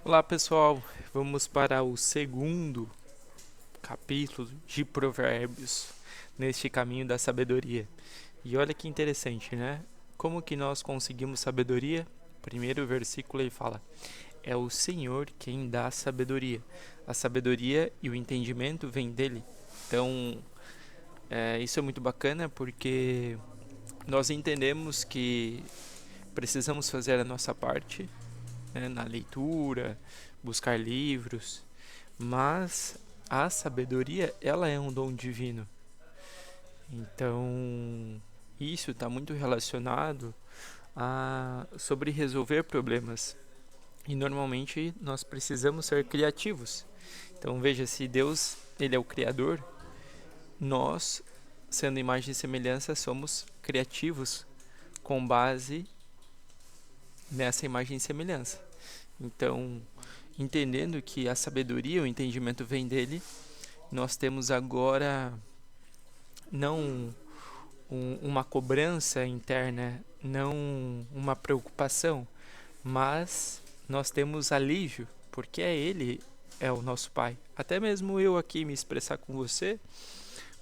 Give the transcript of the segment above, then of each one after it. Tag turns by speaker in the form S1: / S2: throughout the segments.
S1: Olá pessoal, vamos para o segundo capítulo de Provérbios neste caminho da sabedoria. E olha que interessante, né? Como que nós conseguimos sabedoria? Primeiro versículo ele fala: é o Senhor quem dá sabedoria. A sabedoria e o entendimento vêm dele. Então, isso é muito bacana porque nós entendemos que precisamos fazer a nossa parte, né, na leitura, buscar livros, mas a sabedoria, ela é um dom divino. Então, isso está muito relacionado a sobre resolver problemas. E normalmente nós precisamos ser criativos. Então, veja, se Deus, ele é o criador, nós, sendo imagem e semelhança, somos criativos com base nessa imagem e semelhança. Então, entendendo que a sabedoria, o entendimento vem dele, nós temos agora não uma cobrança interna, não uma preocupação, mas nós temos alívio, porque ele é o nosso pai. Até mesmo eu aqui me expressar com você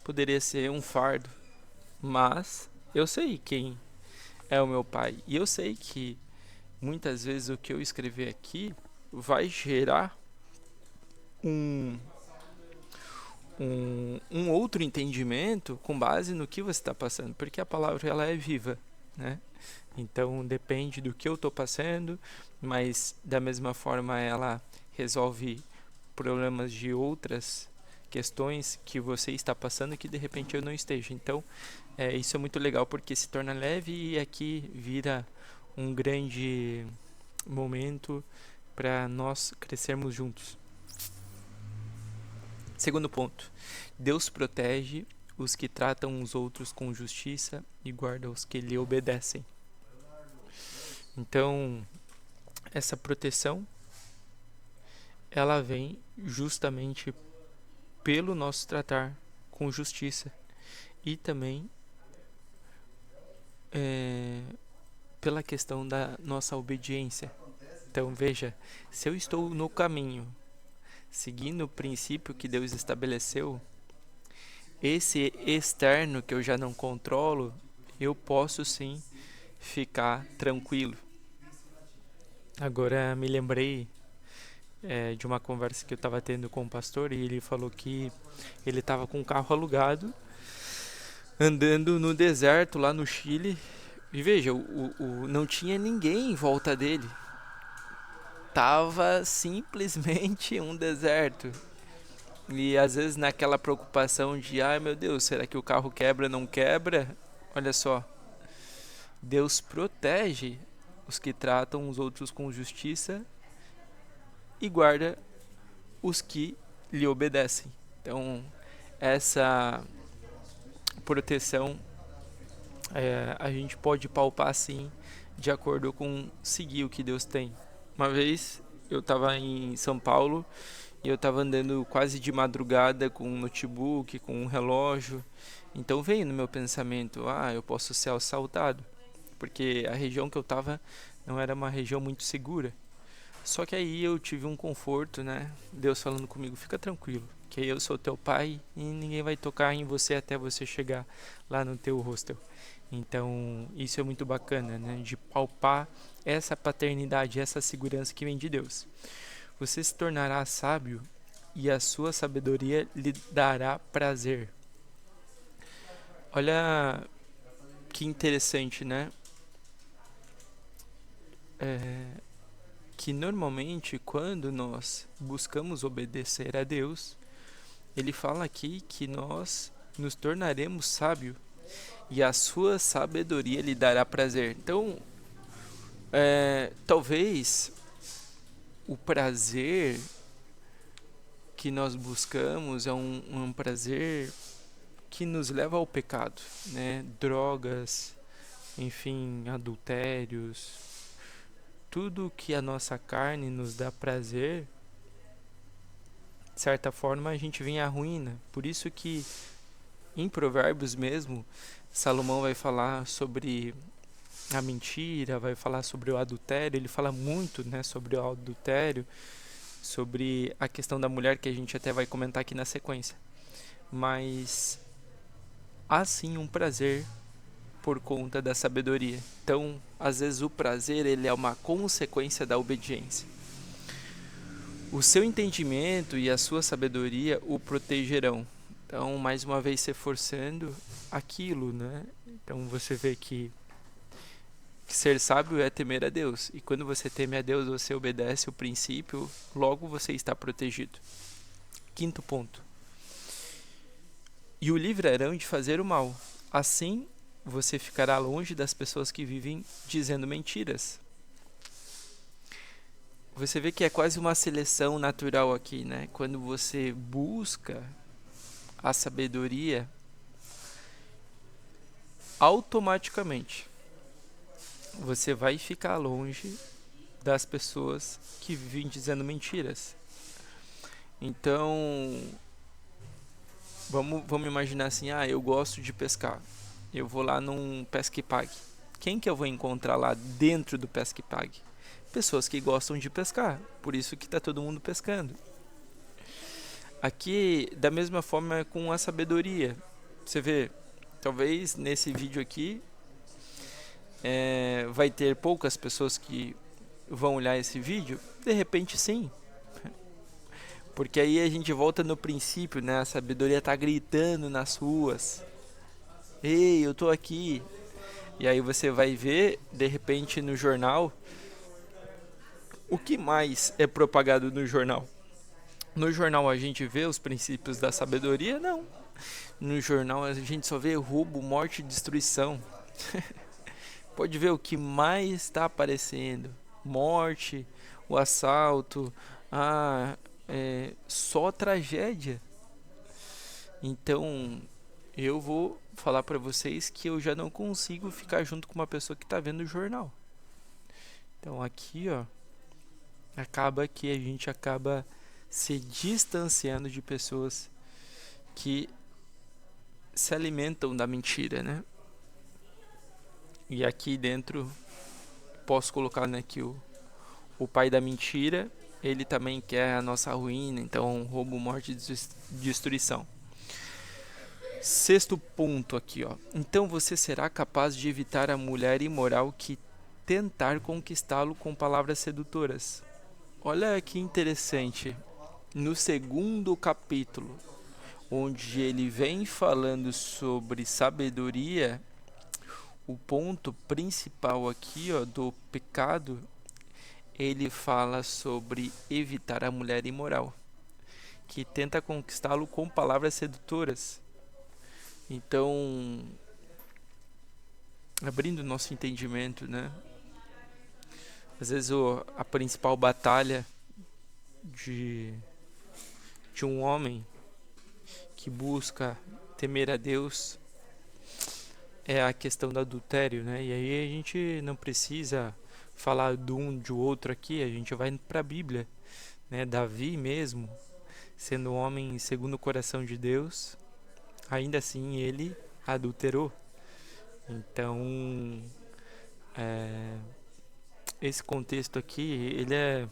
S1: poderia ser um fardo, mas eu sei quem é o meu pai e eu sei que muitas vezes o que eu escrever aqui vai gerar um um outro entendimento com base no que você está passando, porque a palavra ela é viva, né? Então depende do que eu estou passando, mas da mesma forma ela resolve problemas de outras questões que você está passando que de repente eu não esteja. Então isso é muito legal porque se torna leve e aqui vira um grande momento para nós crescermos juntos. Segundo ponto, Deus protege os que tratam os outros com justiça e guarda os que lhe obedecem. Então, essa proteção, ela vem justamente pelo nosso tratar com justiça e também pela questão da nossa obediência. Então, veja, se eu estou no caminho, seguindo o princípio que Deus estabeleceu, esse externo que eu já não controlo, eu posso sim ficar tranquilo. Agora me lembrei de uma conversa que eu estava tendo com o pastor e ele falou que ele estava com um carro alugado, andando no deserto lá no Chile. E veja, não tinha ninguém em volta dele. Tava simplesmente um deserto. E às vezes naquela preocupação de, ai meu Deus, será que o carro quebra, não quebra? Olha só, Deus protege os que tratam os outros com justiça e guarda os que lhe obedecem. Então, essa proteção a gente pode palpar sim de acordo com seguir o que Deus tem. Uma vez eu estava em São Paulo e eu estava andando quase de madrugada com um notebook, com um relógio. Então veio no meu pensamento, eu posso ser assaltado, porque a região que eu estava não era uma região muito segura. Só que aí eu tive um conforto, né? Deus falando comigo, fica tranquilo, que eu sou teu pai e ninguém vai tocar em você até você chegar lá no teu hostel. Então, isso é muito bacana, né? De palpar essa paternidade, essa segurança que vem de Deus. Você se tornará sábio e a sua sabedoria lhe dará prazer. Olha que interessante, né? Que normalmente quando nós buscamos obedecer a Deus, ele fala aqui que nós nos tornaremos sábios e a sua sabedoria lhe dará prazer. Então, talvez o prazer que nós buscamos é um prazer que nos leva ao pecado, né? Drogas, enfim, adultérios, tudo que a nossa carne nos dá prazer, de certa forma a gente vem à ruína. Por isso que em Provérbios mesmo, Salomão vai falar sobre a mentira, vai falar sobre o adultério. Ele fala muito, né, sobre o adultério, sobre a questão da mulher, que a gente até vai comentar aqui na sequência. Mas há sim um prazer por conta da sabedoria. Então, às vezes o prazer ele é uma consequência da obediência. O seu entendimento e a sua sabedoria o protegerão. Então, mais uma vez, se forçando aquilo, né? Então, você vê que ser sábio é temer a Deus. E quando você teme a Deus, você obedece o princípio, logo você está protegido. Quinto ponto. E o livrarão de fazer o mal. Assim, você ficará longe das pessoas que vivem dizendo mentiras. Você vê que é quase uma seleção natural aqui, né? Quando você busca a sabedoria, automaticamente você vai ficar longe das pessoas que vivem dizendo mentiras. Então, vamos imaginar assim, eu gosto de pescar. Eu vou lá num Pesca e Pague. Quem que eu vou encontrar lá dentro do Pesca e Pague? Pessoas que gostam de pescar. Por isso que está todo mundo pescando. Aqui, da mesma forma, é com a sabedoria. Você vê, talvez nesse vídeo aqui vai ter poucas pessoas que vão olhar esse vídeo. De repente, sim. Porque aí a gente volta no princípio, né? A sabedoria está gritando nas ruas. Ei, eu tô aqui. E aí você vai ver, de repente, no jornal. O que mais é propagado no jornal? No jornal a gente vê os princípios da sabedoria? Não. No jornal a gente só vê roubo, morte e destruição. Pode ver o que mais está aparecendo. Morte, o assalto, só tragédia. Então, eu vou falar para vocês que eu já não consigo ficar junto com uma pessoa que está vendo o jornal. Então, aqui, acaba que a gente acaba se distanciando de pessoas que se alimentam da mentira, né? E aqui dentro posso colocar, né, que o pai da mentira, ele também quer a nossa ruína, então roubo, morte e destruição. Sexto ponto aqui, Então você será capaz de evitar a mulher imoral que tentar conquistá-lo com palavras sedutoras. Olha que interessante. No segundo capítulo, onde ele vem falando sobre sabedoria, o ponto principal aqui, do pecado, ele fala sobre evitar a mulher imoral, que tenta conquistá-lo com palavras sedutoras. Então, abrindo nosso entendimento, né? Às vezes a principal batalha de um homem que busca temer a Deus é a questão do adultério, né? E aí a gente não precisa falar de um de outro aqui, a gente vai para a Bíblia, né? Davi mesmo, sendo um homem segundo o coração de Deus, ainda assim ele adulterou. Então, esse contexto aqui, ele é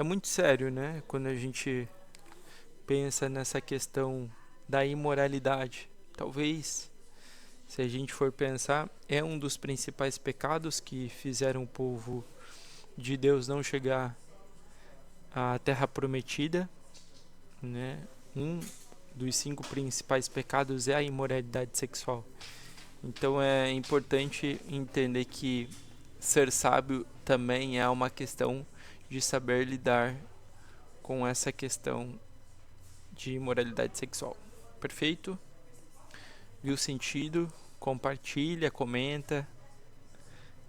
S1: muito sério, né? Quando a gente pensa nessa questão da imoralidade. Talvez, se a gente for pensar, é um dos principais pecados que fizeram o povo de Deus não chegar à terra prometida, né? Um dos 5 principais pecados é a imoralidade sexual. Então é importante entender que ser sábio também é uma questão de saber lidar com essa questão de imoralidade sexual. Perfeito? Viu sentido? Compartilha, comenta,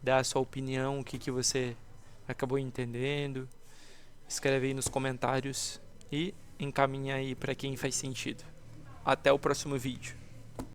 S1: dá a sua opinião, o que você acabou entendendo. Escreve aí nos comentários e encaminha aí para quem faz sentido. Até o próximo vídeo.